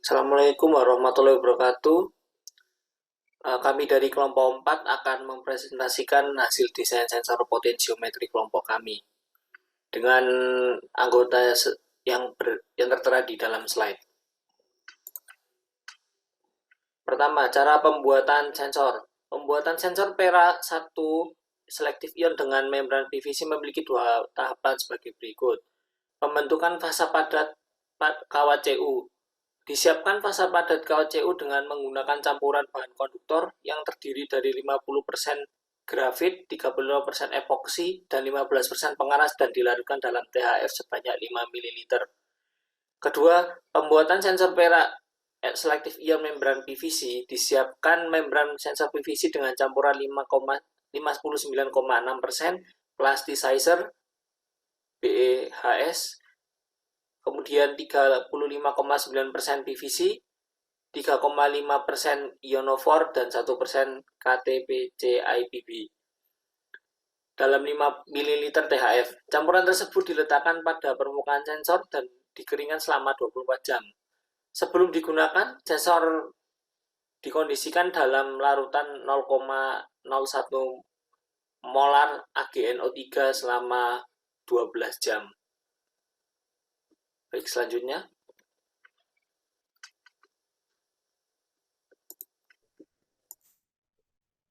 Assalamualaikum warahmatullahi wabarakatuh. Kami dari kelompok 4 akan mempresentasikan hasil desain sensor potensiometri kelompok kami dengan anggota yang tertera di dalam slide. Pertama, cara pembuatan sensor. Pembuatan sensor perak 1 selektif ion dengan membran PVC memiliki dua tahapan sebagai berikut. Pembentukan fasa padat kawat CU. Disiapkan fasa padat kawat CU dengan menggunakan campuran bahan konduktor yang terdiri dari 50% grafit, 35% epoksi, dan 15% pengaras dan dilarutkan dalam THF sebanyak 5 ml. Kedua, pembuatan sensor perak selektif ion membran PVC. Disiapkan membran sensor PVC dengan campuran 59,6% plasticizer BEHS, kemudian 35,9% PVC, 3,5% ionofor, dan 1% KTPCIPB dalam 5 ml THF. Campuran tersebut diletakkan pada permukaan sensor dan dikeringkan selama 24 jam. Sebelum digunakan, sensor dikondisikan dalam larutan 0,01 molar AgNO3 selama 12 jam. Baik, selanjutnya.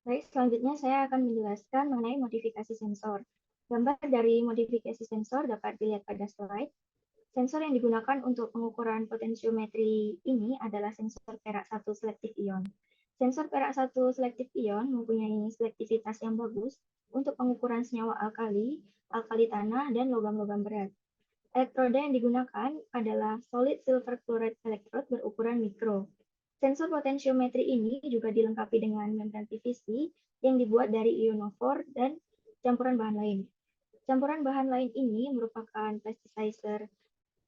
Baik, selanjutnya saya akan menjelaskan mengenai modifikasi sensor. Gambar dari modifikasi sensor dapat dilihat pada slide. Sensor yang digunakan untuk pengukuran potensiometri ini adalah sensor perak 1 selektif ion. Sensor perak 1 selektif ion mempunyai selektivitas yang bagus untuk pengukuran senyawa alkali, alkali tanah, dan logam-logam berat. Elektroda yang digunakan adalah solid silver chloride electrode berukuran mikro. Sensor potensiometri ini juga dilengkapi dengan membran PVC yang dibuat dari ionofor dan campuran bahan lain. Campuran bahan lain ini merupakan plasticizer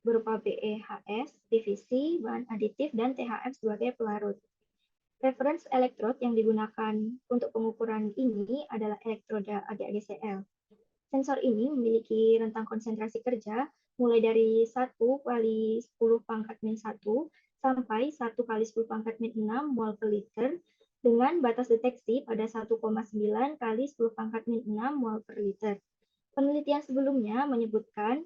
berupa BEHS, PVC, bahan aditif, dan THF sebagai pelarut. Reference electrode yang digunakan untuk pengukuran ini adalah elektroda AgAgCl. Sensor ini memiliki rentang konsentrasi kerja mulai dari 1 kali 10 pangkat min 1 sampai 1 kali 10 pangkat min 6 mol per liter dengan batas deteksi pada 1,9 kali 10 pangkat min 6 mol per liter. Penelitian sebelumnya menyebutkan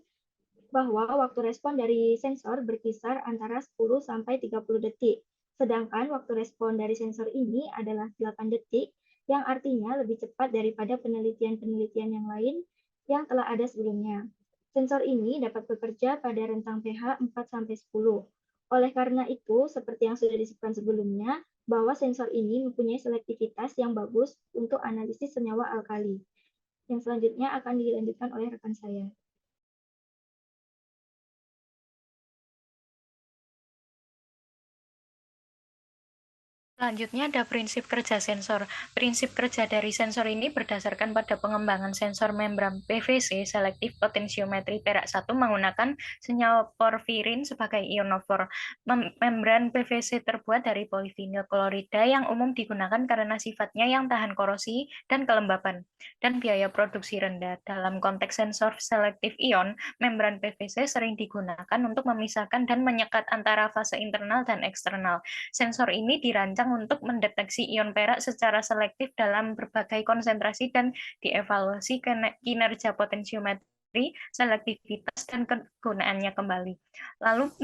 bahwa waktu respon dari sensor berkisar antara 10 sampai 30 detik, sedangkan waktu respon dari sensor ini adalah 8 detik, yang artinya lebih cepat daripada penelitian-penelitian yang lain yang telah ada sebelumnya. Sensor ini dapat bekerja pada rentang pH 4-10. Oleh karena itu, seperti yang sudah disebutkan sebelumnya, bahwa sensor ini mempunyai selektivitas yang bagus untuk analisis senyawa alkali. Yang selanjutnya akan dilanjutkan oleh rekan saya. Selanjutnya ada prinsip kerja sensor. Prinsip kerja dari sensor ini berdasarkan pada pengembangan sensor membran PVC selektif potensiometri perak 1 menggunakan senyawa porfirin sebagai ionofor. Membran PVC terbuat dari polivinil klorida yang umum digunakan karena sifatnya yang tahan korosi dan kelembapan dan biaya produksi rendah. Dalam konteks sensor selektif ion, membran PVC sering digunakan untuk memisahkan dan menyekat antara fase internal dan eksternal. Sensor ini dirancang untuk mendeteksi ion perak secara selektif dalam berbagai konsentrasi dan dievaluasi kinerja potensiometri, selektivitas, dan kegunaannya kembali. Lalu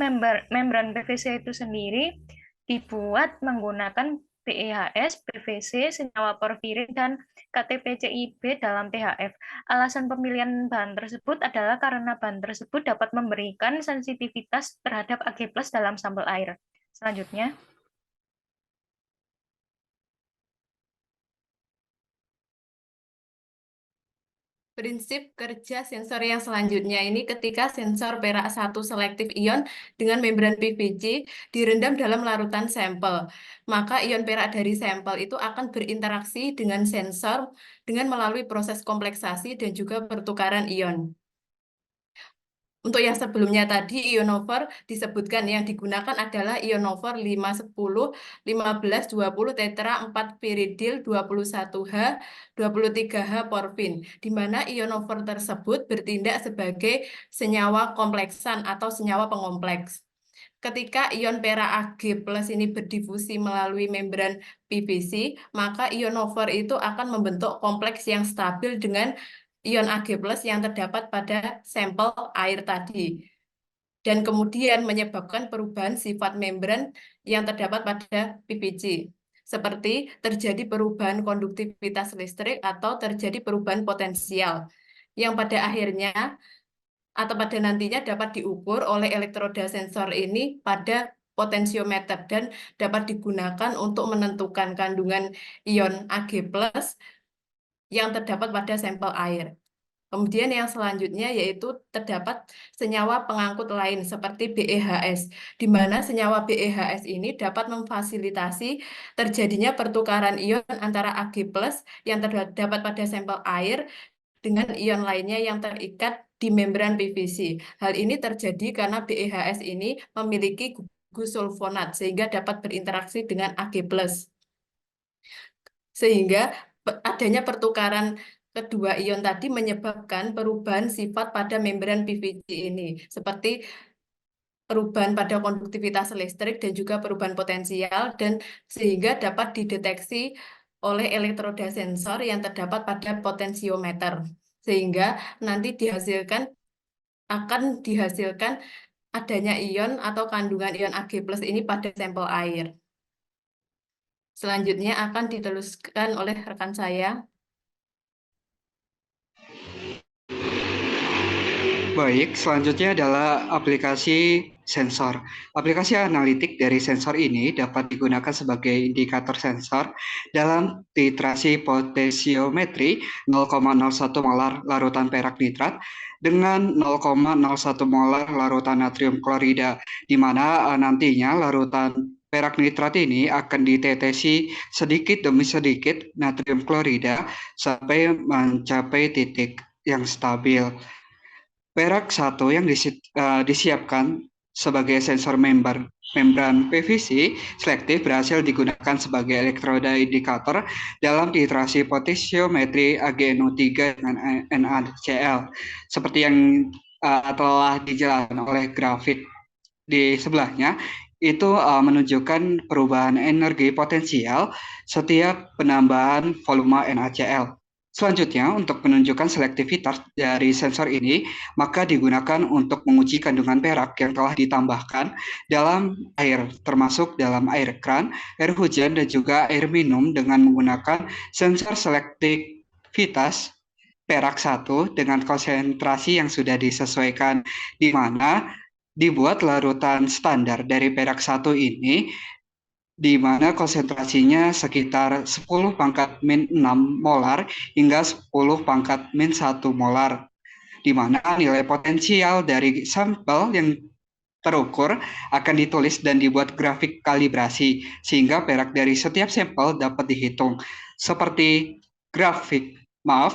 membran PVC itu sendiri dibuat menggunakan BEHS, PVC, senyawa porfirin, dan KTPCIB dalam THF. Alasan pemilihan bahan tersebut adalah karena bahan tersebut dapat memberikan sensitivitas terhadap Ag+ dalam sampel air. Selanjutnya. Prinsip kerja sensor yang selanjutnya ini ketika sensor perak 1 selektif ion dengan membran PVC direndam dalam larutan sampel. Maka ion perak dari sampel itu akan berinteraksi dengan sensor dengan melalui proses kompleksasi dan juga pertukaran ion. Untuk yang sebelumnya tadi ionofor disebutkan yang digunakan adalah ionofor 510, 1520 tetra 4 piridil 21H, 23H porfin, di mana ionofor tersebut bertindak sebagai senyawa kompleksan atau senyawa pengompleks. ketika ion perak Ag+ ini berdifusi melalui membran PVC, maka ionofor itu akan membentuk kompleks yang stabil dengan ion Ag+ yang terdapat pada sampel air tadi. Dan kemudian menyebabkan perubahan sifat membran yang terdapat pada PVC. Seperti terjadi perubahan konduktivitas listrik atau terjadi perubahan potensial. Yang pada akhirnya atau pada nantinya dapat diukur oleh elektroda sensor ini pada potensiometer dan dapat digunakan untuk menentukan kandungan ion Ag+ yang terdapat pada sampel air. Kemudian yang selanjutnya yaitu terdapat senyawa pengangkut lain seperti BeHS, di mana senyawa BeHS ini dapat memfasilitasi terjadinya pertukaran ion antara Ag+ yang terdapat pada sampel air dengan ion lainnya yang terikat di membran PVC. Hal ini terjadi karena BeHS ini memiliki gugus sulfonat sehingga dapat berinteraksi dengan Ag+. Sehingga adanya pertukaran kedua ion tadi menyebabkan perubahan sifat pada membran PVC ini, seperti perubahan pada konduktivitas listrik dan juga perubahan potensial, dan sehingga dapat dideteksi oleh elektroda sensor yang terdapat pada potensiometer. Sehingga nanti akan dihasilkan adanya ion atau kandungan ion Ag+ ini pada sampel air. Selanjutnya akan diteruskan oleh rekan saya. Baik, selanjutnya adalah aplikasi sensor. Aplikasi analitik dari sensor ini dapat digunakan sebagai indikator sensor dalam titrasi potensiometri 0,01 molar larutan perak nitrat dengan 0,01 molar larutan natrium klorida, di mana nantinya larutan perak nitrat ini akan ditetesi sedikit demi sedikit natrium klorida sampai mencapai titik yang stabil. Perak 1 yang disiapkan sebagai sensor membran PVC selektif berhasil digunakan sebagai elektroda indikator dalam titrasi potensiometri AgNO3 dengan NaCl. Seperti yang telah dijelaskan oleh grafik di sebelahnya, itu menunjukkan perubahan energi potensial setiap penambahan volume NaCl. Selanjutnya, untuk menunjukkan selektivitas dari sensor ini, maka digunakan untuk menguji kandungan perak yang telah ditambahkan dalam air, termasuk dalam air kran, air hujan, dan juga air minum dengan menggunakan sensor selektivitas perak 1 dengan konsentrasi yang sudah disesuaikan, di mana dibuat larutan standar dari perak 1 ini di mana konsentrasinya sekitar 10 pangkat min 6 molar hingga 10 pangkat min 1 molar, di mana nilai potensial dari sampel yang terukur akan ditulis dan dibuat grafik kalibrasi, sehingga perak dari setiap sampel dapat dihitung. Seperti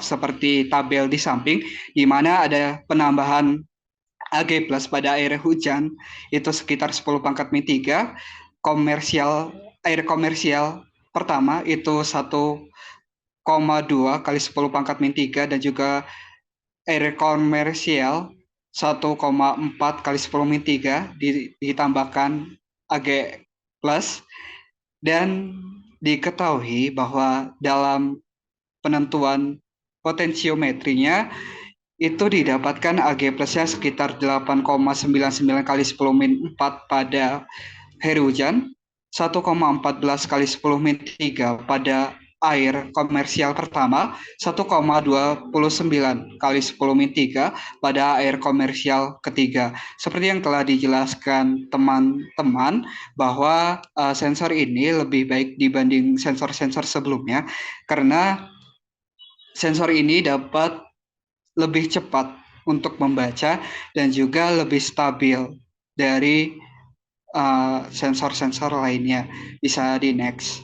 seperti tabel di samping, di mana ada penambahan Ag+ pada air hujan, itu sekitar 10 pangkat min 3, air komersial pertama itu 1,2 kali 10 pangkat min 3 dan juga air komersial 1,4 kali 10 min 3 ditambahkan Ag+, dan diketahui bahwa dalam penentuan potensiometrinya itu didapatkan Ag+-nya sekitar 8,99 kali 10 min 4 pada air hujan, 1,14 kali 10 min 3 pada air komersial pertama, 1,29 kali 10 min 3 pada air komersial ketiga. Seperti yang telah dijelaskan teman-teman bahwa sensor ini lebih baik dibanding sensor-sensor sebelumnya karena sensor ini dapat lebih cepat untuk membaca dan juga lebih stabil dari sensor-sensor lainnya. Bisa di next.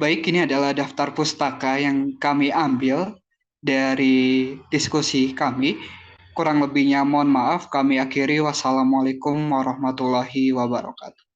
Baik, ini adalah daftar pustaka yang kami ambil dari diskusi kami. Kurang lebihnya mohon maaf, kami akhiri. Wassalamualaikum warahmatullahi wabarakatuh.